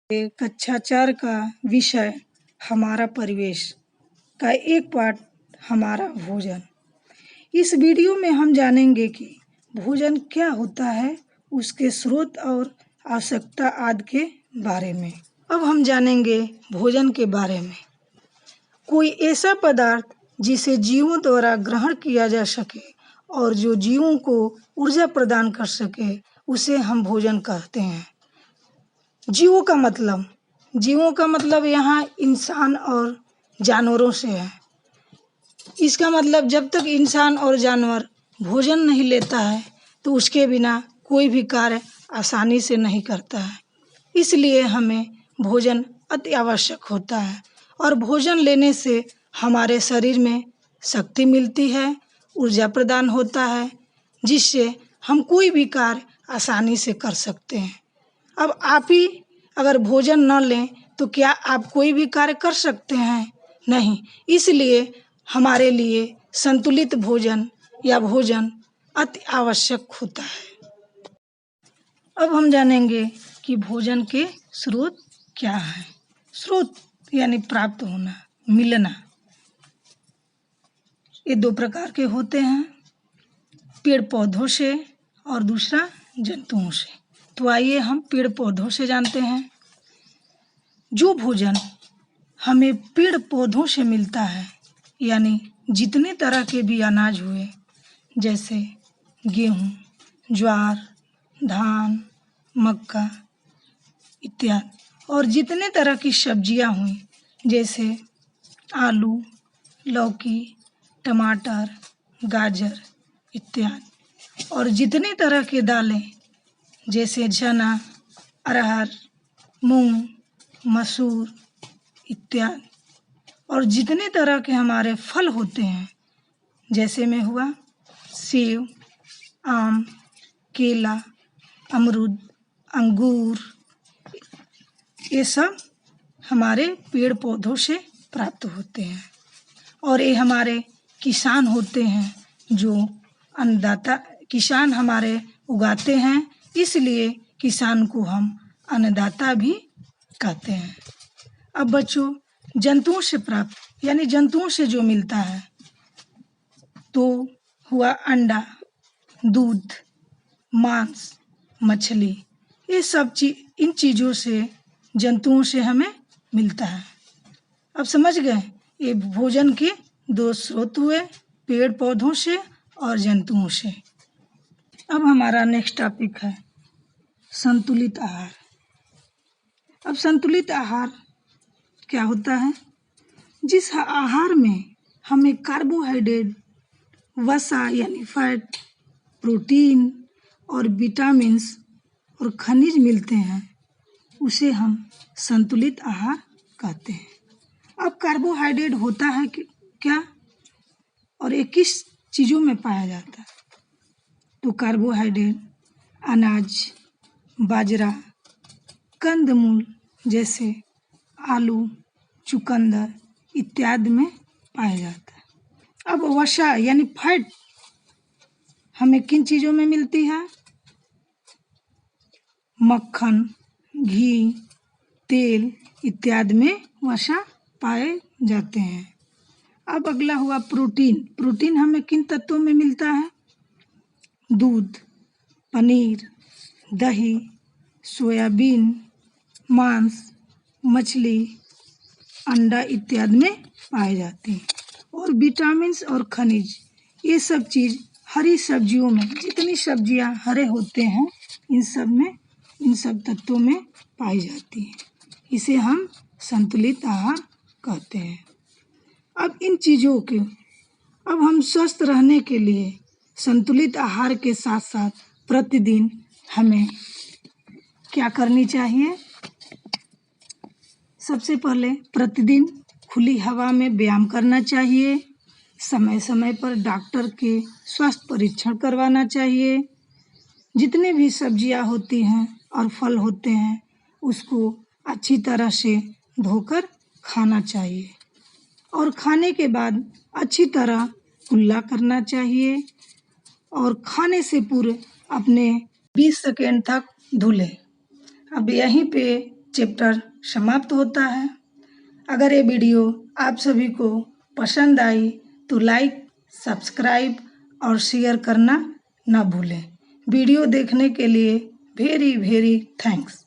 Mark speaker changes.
Speaker 1: कक्षा 4 का विषय हमारा परिवेश का एक पार्ट हमारा भोजन। इस वीडियो में हम जानेंगे कि भोजन क्या होता है, उसके स्रोत और आवश्यकता आदि के बारे में। अब हम जानेंगे भोजन के बारे में। कोई ऐसा पदार्थ जिसे जीवों द्वारा ग्रहण किया जा सके और जो जीवों को ऊर्जा प्रदान कर सके, उसे हम भोजन कहते हैं। जीवों का मतलब यहाँ इंसान और जानवरों से है। इसका मतलब जब तक इंसान और जानवर भोजन नहीं लेता है तो उसके बिना कोई भी कार्य आसानी से नहीं करता है। इसलिए हमें भोजन अति आवश्यक होता है और भोजन लेने से हमारे शरीर में शक्ति मिलती है, ऊर्जा प्रदान होता है, जिससे हम कोई भी कार्य आसानी से कर सकते हैं। अब आप ही अगर भोजन न लें तो क्या आप कोई भी कार्य कर सकते हैं? नहीं। इसलिए हमारे लिए संतुलित भोजन या भोजन अति आवश्यक होता है। अब हम जानेंगे कि भोजन के स्रोत क्या है। स्रोत यानी प्राप्त होना, मिलना। ये दो प्रकार के होते हैं, पेड़ पौधों से और दूसरा जंतुओं से। तो आइए हम पेड़ पौधों से जानते हैं। जो भोजन हमें पेड़ पौधों से मिलता है, यानी जितने तरह के भी अनाज हुए, जैसे गेहूँ, ज्वार, धान, मक्का इत्यादि, और जितने तरह की सब्जियां हुई, जैसे आलू, लौकी, टमाटर, गाजर इत्यादि, और जितने तरह के दालें, जैसे चना, अरहर, मूंग, मसूर इत्यादि, और जितने तरह के हमारे फल होते हैं, जैसे में हुआ सेब, आम, केला, अमरूद, अंगूर, ये सब हमारे पेड़ पौधों से प्राप्त होते हैं। और ये हमारे किसान होते हैं, जो अन्नदाता किसान हमारे उगाते हैं, इसलिए किसान को हम अन्नदाता भी कहते हैं। अब बच्चों, जंतुओं से प्राप्त यानी जंतुओं से जो मिलता है तो हुआ अंडा, दूध, मांस, मछली, ये सब इन चीज़ों से, जंतुओं से हमें मिलता है। अब समझ गए, ये भोजन के दो स्रोत हुए, पेड़ पौधों से और जंतुओं से। अब हमारा नेक्स्ट टॉपिक है संतुलित आहार। अब संतुलित आहार क्या होता है? जिस आहार में हमें कार्बोहाइड्रेट, वसा यानी फैट, प्रोटीन और विटामिन्स और खनिज मिलते हैं, उसे हम संतुलित आहार कहते हैं। अब कार्बोहाइड्रेट होता है क्या, और ये किस चीज़ों में पाया जाता है? तो कार्बोहाइड्रेट अनाज, बाजरा, कंदमूल जैसे आलू, चुकंदर इत्यादि में पाया जाता है। अब वसा यानी फैट हमें किन चीज़ों में मिलती है? मक्खन, घी, तेल इत्यादि में वसा पाए जाते हैं। अब अगला हुआ प्रोटीन। प्रोटीन हमें किन तत्वों में मिलता है? दूध, पनीर, दही, सोयाबीन, मांस, मछली, अंडा इत्यादि में पाए जाते हैं। और विटामिन्स और खनिज, ये सब चीज़ हरी सब्जियों में, जितनी सब्जियां हरे होते हैं, इन सब तत्वों में पाई जाती हैं। इसे हम संतुलित आहार कहते हैं। अब हम स्वस्थ रहने के लिए संतुलित आहार के साथ साथ प्रतिदिन हमें क्या करनी चाहिए? सबसे पहले प्रतिदिन खुली हवा में व्यायाम करना चाहिए। समय समय पर डॉक्टर के स्वास्थ्य परीक्षण करवाना चाहिए। जितने भी सब्जियां होती हैं और फल होते हैं, उसको अच्छी तरह से धोकर खाना चाहिए, और खाने के बाद अच्छी तरह कुल्ला करना चाहिए, और खाने से पूर्व अपने 20 सेकेंड तक धुले। अब यहीं पे चैप्टर समाप्त होता है। अगर ये वीडियो आप सभी को पसंद आई तो लाइक, सब्सक्राइब और शेयर करना ना भूलें। वीडियो देखने के लिए वेरी वेरी थैंक्स।